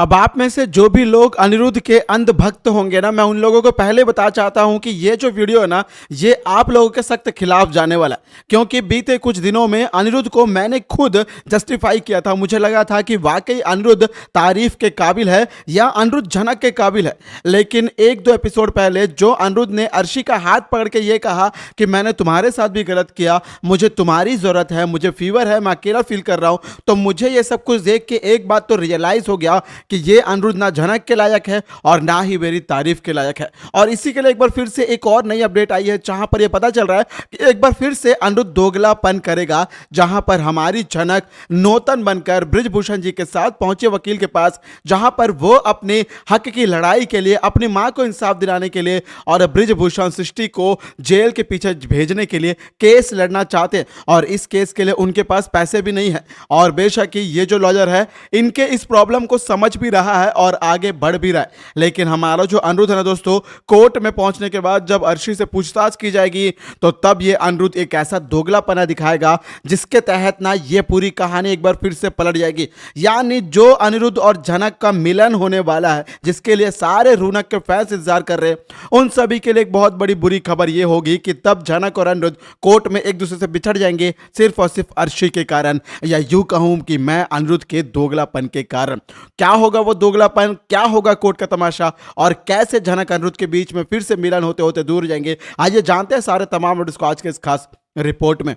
अब आप में से जो भी लोग अनिरुद्ध के अंधभक्त होंगे ना, मैं उन लोगों को पहले बता चाहता हूं कि ये जो वीडियो है ना, ये आप लोगों के सख्त खिलाफ जाने वाला है। क्योंकि बीते कुछ दिनों में अनिरुद्ध को मैंने खुद जस्टिफाई किया था। मुझे लगा था कि वाकई अनिरुद्ध तारीफ के काबिल है या अनिरुद्ध झनक के काबिल है। लेकिन एक दो एपिसोड पहले जो अनिरुद्ध ने अर्शी का हाथ पकड़ के ये कहा कि मैंने तुम्हारे साथ भी गलत किया, मुझे तुम्हारी जरूरत है, मुझे फीवर है, मैं अकेला फील कर रहा हूं, तो मुझे ये सब कुछ देख के एक बात तो रियलाइज हो गया कि ये अनिरुद्ध ना झनक के लायक है और ना ही मेरी तारीफ के लायक है। और इसी के लिए एक बार फिर से एक और नई अपडेट आई है, जहां पर यह पता चल रहा है कि एक बार फिर से अनिरुद्ध दोगलापन करेगा। जहां पर हमारी झनक नौतन बनकर बृजभूषण जी के साथ पहुंचे वकील के पास, जहां पर वो अपने हक की लड़ाई के लिए, अपनी मां को इंसाफ दिलाने के लिए और बृजभूषण सृष्टि को जेल के पीछे भेजने के लिए केस लड़ना चाहते हैं। और इस केस के लिए उनके पास पैसे भी नहीं है। और बेशक ही ये जो लॉयर है, इनके इस प्रॉब्लम को समझ भी रहा है और आगे बढ़ भी रहा है। लेकिन हमारा जो अनिरुद्ध है ना दोस्तों, कोर्ट में पहुंचने के बाद जब अर्शी से पूछताछ की जाएगी, तो तब ये अनिरुद्ध एक ऐसा दोगलापना दिखाएगा जिसके तहत ना ये पूरी कहानी एक बार फिर से पलट जाएगी। यानी जो अनिरुद्ध और झनक का मिलन होने वाला है, जिसके लिए सारे रूनक के फैंस इंतजार कर रहे हैं, उन सभी के लिए एक बहुत बड़ी बुरी खबर ये होगी कि तब झनक और अनिरुद्ध कोर्ट में एक दूसरे से बिछड़ जाएंगे, सिर्फ और सिर्फ अर्शी के कारण, या यूं कहूं कि मैं अनिरुद्ध के दोगलापन के कारण। क्या होगा वो दोगलापन, क्या होगा कोर्ट का तमाशा, और कैसे झनक अनिरुद्ध के बीच में फिर से मिलन होते होते दूर जाएंगे, आइए जानते हैं सारे तमाम वीडियोस को आज के इस खास रिपोर्ट में।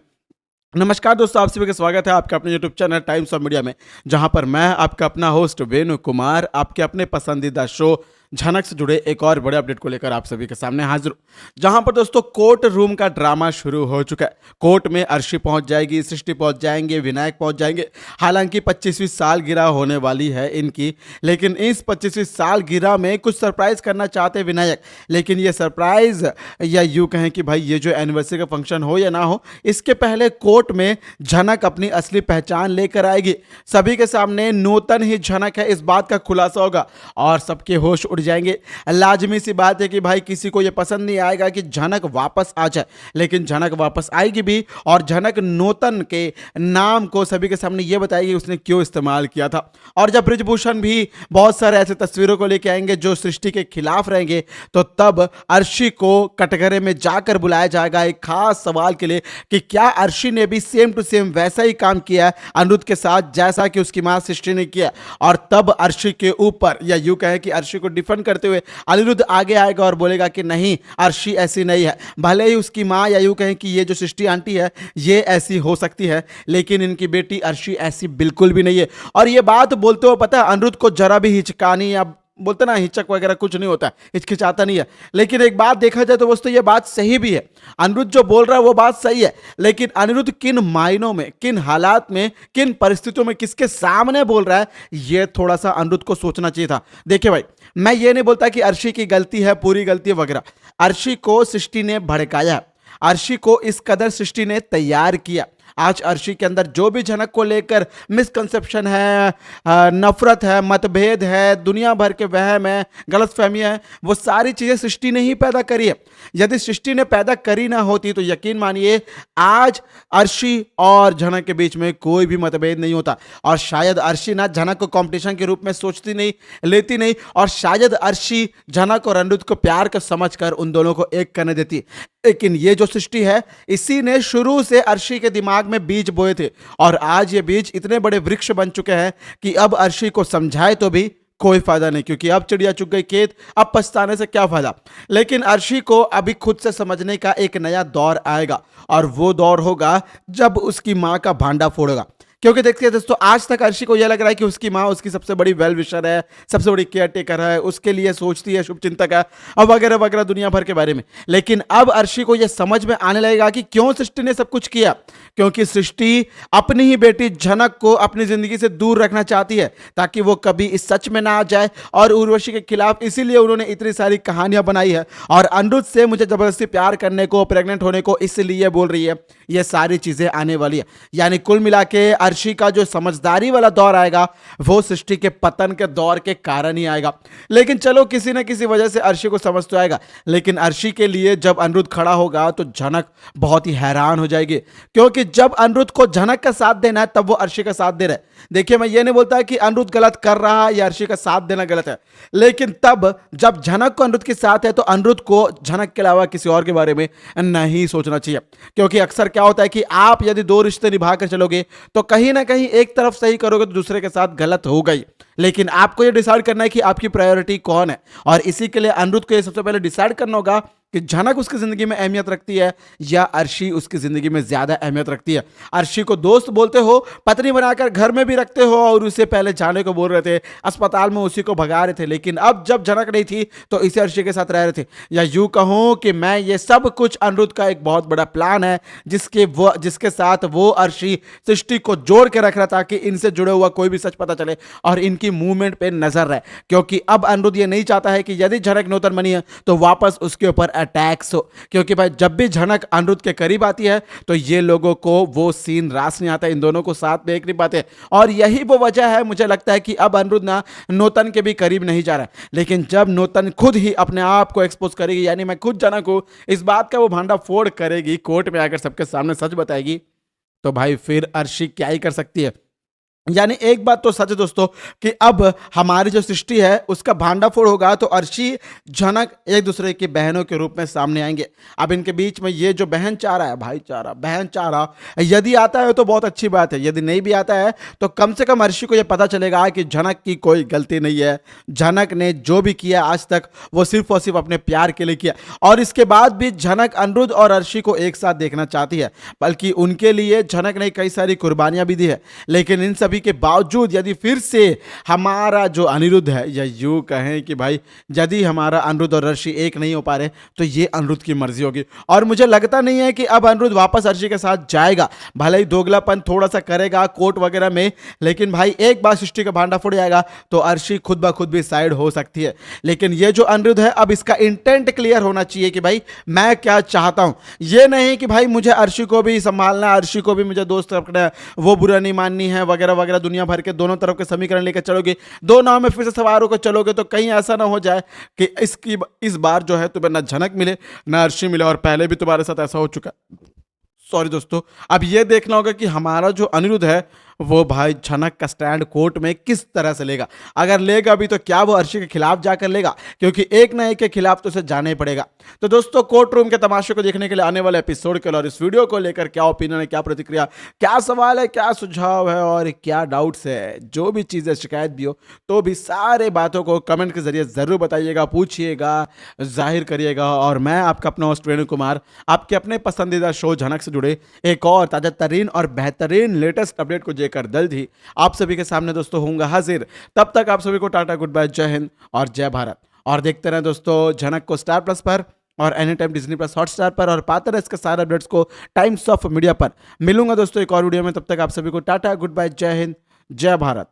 नमस्कार दोस्तों, आप सभी का स्वागत है आपके अपने YouTube channel times of media में, जहां पर मैं आपका अपना होस्ट वेणु कुमार आपके अपने पसंदीदा शो झनक से जुड़े एक और बड़े अपडेट को लेकर आप सभी के सामने हाजिर हूं। जहां पर दोस्तों कोर्ट रूम का ड्रामा शुरू हो चुका है। कोर्ट में अर्शी पहुंच जाएगी, सृष्टि पहुंच जाएंगे, विनायक पहुंच जाएंगे। हालांकि 25वीं सालगिरह होने वाली है इनकी, लेकिन इस 25वीं सालगिरह में कुछ सरप्राइज करना चाहते हैं विनायक। लेकिन ये सरप्राइज, या यूं कहें कि भाई ये जो एनिवर्सरी का फंक्शन हो या ना हो, इसके पहले कोर्ट में झनक अपनी असली पहचान लेकर आएगी। सभी के सामने नूतन ही झनक है, इस बात का खुलासा होगा और सबके होश उड़ जाएंगे। लाजमी सी बात है कि भाई किसी को यह पसंद नहीं आएगा कि झनक वापस आ जाए, लेकिन झनक वापस आएगी भी और झनक नूतन के नाम को सभी के सामने यह बताएगी उसने क्यों इस्तेमाल किया था। और जब बृजभूषण भी बहुत सारे ऐसे तस्वीरों को लेकर आएंगे जो सृष्टि के खिलाफ रहेंगे, तो तब अर्शी को कटघरे में जाकर बुलाया जाएगा एक खास सवाल के लिए कि क्या अर्शी ने भी सेम टू सेम वैसा ही काम किया है अनिरुद्ध के साथ जैसा कि उसकी मां सृष्टि ने किया। और तब अर्शी के ऊपर, या यूं कहें कि अर्शी को डिफेंड करते हुए अनिरुद्ध आगे आएगा और बोलेगा कि नहीं, अर्शी ऐसी नहीं है। भले ही उसकी मां, या यूं कहें कि ये जो सृष्टि आंटी है, ये ऐसी हो सकती है, लेकिन इनकी बेटी अर्शी ऐसी बिल्कुल भी नहीं है। और ये बात बोलते हुए पता है अनिरुद्ध को जरा भी हिचकानी, या बोलते ना हिचक वगैरह कुछ नहीं होता है, हिचकिचाता नहीं है। लेकिन एक बात देखा जाए तो दोस्तों ये बात सही भी है, अनिरुद्ध जो बोल रहा है वो बात सही है। लेकिन अनिरुद्ध किन मायनों में, किन हालात में, किन परिस्थितियों में, किसके सामने बोल रहा है, ये थोड़ा सा अनिरुद्ध को सोचना चाहिए था। देखिए भाई, मैं ये नहीं बोलता कि अर्शी की गलती है, पूरी गलती है वगैरह। अर्शी को सृष्टि ने भड़काया, अर्शी को इस कदर सृष्टि ने तैयार किया। आज अर्शी के अंदर जो भी झनक को लेकर मिसकंसेप्शन है, नफरत है, मतभेद है, दुनिया भर के वहम है, गलतफहमियां है, वो सारी चीजें सृष्टि ने ही पैदा करी है। यदि सृष्टि ने पैदा करी ना होती तो यकीन मानिए आज अर्शी और झनक के बीच में कोई भी मतभेद नहीं होता। और शायद अर्शी ना झनक को कंपटीशन के रूप में सोचती नहीं, लेती नहीं, और शायद अर्शी झनक और अनिरुद्ध को प्यार का समझकर उन दोनों को एक करने देती। लेकिन ये जो सृष्टि है, इसी ने शुरू से अर्शी के दिमाग में बीज बोए थे, और आज ये बीज इतने बड़े वृक्ष बन चुके हैं कि अब अर्शी को समझाए तो भी कोई फायदा नहीं, क्योंकि अब चिड़िया चुग गई खेत, अब पछताने से क्या फायदा। लेकिन अर्शी को अभी खुद से समझने का एक नया दौर आएगा, और वो दौर होगा जब उसकी मां का भांडा फोड़ेगा। क्योंकि देखिए दोस्तों, आज तक अर्शी को यह लग रहा है कि उसकी माँ उसकी सबसे बड़ी वेल विशर है, सबसे बड़ी केयर टेकर है, उसके लिए सोचती है, शुभचिंतक है, और वगैरह वगैरह दुनिया भर के बारे में। लेकिन अब अर्शी को यह समझ में आने लगेगा कि क्यों सृष्टि ने सब कुछ किया। क्योंकि सृष्टि अपनी ही बेटी झनक को अपनी जिंदगी से दूर रखना चाहती है, ताकि वो कभी इस सच में ना आ जाए। और उर्वशी के खिलाफ इसीलिए उन्होंने इतनी सारी कहानियां बनाई है, और अनिरुद्ध से मुझे जबरदस्ती प्यार करने को, प्रेग्नेंट होने को इसलिए बोल रही है। ये सारी चीजें आने वाली है। यानी कुल मिला के अर्शी का जो समझदारी वाला दौर आएगा वो सृष्टि के पतन के दौर के कारण ही आएगा। लेकिन चलो किसी न किसी वजह से अर्शी को समझ तो आएगा, लेकिन अर्शी के लिए जब अनिरुद्ध खड़ा होगा तो झनक बहुत ही हैरान हो जाएगी, क्योंकि जब अनिरुद्ध को झनक का साथ देना है तब वो अर्शी का साथ दे रहा है। देखिए मैं ये नहीं बोलता कि अनिरुद्ध गलत कर रहा है या अर्शी का साथ देना गलत है, लेकिन तब जब झनक को अनिरुद्ध के साथ है तो अनिरुद्ध को झनक के अलावा किसी और के बारे में नहीं सोचना चाहिए। क्योंकि अक्सर क्या होता है कि आप यदि दो रिश्ते निभा कर चलोगे तो कहीं ना कहीं एक तरफ सही करोगे तो दूसरे के साथ गलत हो गई, लेकिन आपको यह डिसाइड करना है कि आपकी प्रायोरिटी कौन है। और इसी के लिए अनिरुद्ध को यह सबसे पहले डिसाइड करना होगा कि झनक उसकी जिंदगी में अहमियत रखती है या अर्शी उसकी जिंदगी में ज्यादा अहमियत रखती है। अर्शी को दोस्त बोलते हो, पत्नी बनाकर घर में भी रखते हो, और उसे पहले जाने को बोल रहे थे, अस्पताल में उसी को भगा रहे थे, लेकिन अब जब झनक नहीं थी तो इसे अर्शी के साथ रह रहे थे। या यूं कहूं कि मैं ये सब कुछ अनिरुद्ध का एक बहुत बड़ा प्लान है जिसके साथ वो अर्शी सृष्टि को जोड़ के रख रहा था कि इनसे जुड़े हुआ कोई भी सच पता चले और इनकी मूवमेंट पे नजर रहे। क्योंकि अब अनिरुद्ध ये नहीं चाहता है कि यदि झनक नौतन बनी है तो वापस उसके ऊपर अटैक्स हो, क्योंकि भाई जब भी झनक अनिरुद्ध के करीब आती है तो ये लोगों को वो सीन रास नहीं आता, इन दोनों को साथ देख नहीं पाते। और यही वो वजह है मुझे लगता है कि अब अनिरुद्ध ना नौतन के भी करीब नहीं जा रहा है। लेकिन जब नौतन खुद ही अपने आप को एक्सपोज करेगी, यानी मैं खुद झनक हूं, इस बात का वो भांडा फोड़ करेगी, कोर्ट में आकर सबके सामने सच बताएगी, तो भाई फिर अर्शी क्या ही कर सकती है। यानी एक बात तो सच है दोस्तों कि अब हमारी जो सृष्टि है उसका भांडाफोड़ होगा तो अर्शी झनक एक दूसरे की बहनों के रूप में सामने आएंगे। अब इनके बीच में ये जो बहनचारा है, भाईचारा, बहनचारा यदि आता है तो बहुत अच्छी बात है, यदि नहीं भी आता है तो कम से कम अर्शी को यह पता चलेगा कि झनक की कोई गलती नहीं है। झनक ने जो भी किया आज तक वो सिर्फ और सिर्फ अपने प्यार के लिए किया, और इसके बाद भी झनक अनिरुद्ध और अर्शी को एक साथ देखना चाहती है, बल्कि उनके लिए झनक ने कई सारी कुर्बानियां भी दी है। लेकिन इन सभी के बावजूद यदि फिर से हमारा जो अनिरुद्ध है, या यूं कहें कि भाई यदि हमारा अनिरुद्ध और अर्शी एक नहीं हो पा रहे तो ये अनिरुद्ध की मर्जी होगी। और मुझे लगता नहीं है कि अब अनिरुद्ध वापस अर्शी के साथ जाएगा, भले ही दोगलापन थोड़ा सा करेगा कोर्ट वगैरह में, लेकिन भाई एक बार सृष्टि का भांडा फूट जाएगा तो अर्शी खुद ब खुद भी साइड हो सकती है। लेकिन ये जो अनिरुद्ध है अब इसका इंटेंट क्लियर होना चाहिए कि भाई मैं क्या चाहता हूं। ये नहीं कि भाई मुझे अर्शी को भी संभालना है, अर्शी को भी मुझे दोस्त रखना है, वो बुरा नहीं माननी है वगैरह वगैरह, दुनिया भर के दोनों तरफ के समीकरण लेकर चलोगे, दो नाव में फिर से सवार होकर चलोगे तो कहीं ऐसा ना हो जाए कि इस बार जो है तुम्हें ना झनक मिले ना अर्शी मिले, और पहले भी तुम्हारे साथ ऐसा हो चुका। सॉरी दोस्तों, अब यह देखना होगा कि हमारा जो अनिरुद्ध है वो भाई झनक का स्टैंड कोर्ट में किस तरह से लेगा। अगर लेगा भी तो क्या वो अर्शी के खिलाफ जाकर लेगा, क्योंकि एक ना एक के खिलाफ तो उसे जाना ही पड़ेगा। तो दोस्तों कोर्ट रूम के तमाशे को देखने के लिए आने वाले एपिसोड के लिए और इस वीडियो को लेकर क्या ओपिनियन है, क्या प्रतिक्रिया, क्या सवाल है, क्या सुझाव है और क्या डाउट्स है, जो भी चीज़ें शिकायत भी हो तो भी सारे बातों को कमेंट के जरिए जरूर बताइएगा, पूछिएगा, जाहिर करिएगा। और मैं आपका अपना होस्ट वेणु कुमार आपके अपने पसंदीदा शो झनक से जुड़े एक और ताजा तरीन और बेहतरीन लेटेस्ट अपडेट को लेकर जल्द ही आप सभी के सामने दोस्तों होऊंगा हाजिर। तब तक आप सभी को टाटा, गुड बाय, जय हिंद और जय भारत। और देखते रहें दोस्तों झनक को स्टार प्लस पर और any time Disney plus Hotstar पर, और पाते रहे इसके सारे अपडेट्स को टाइम्स ऑफ मीडिया पर। मिलूंगा दोस्तों एक और वीडियो में, तब तक आप सभी को टाटा, गुड बाय, जय हिंद, जय भारत।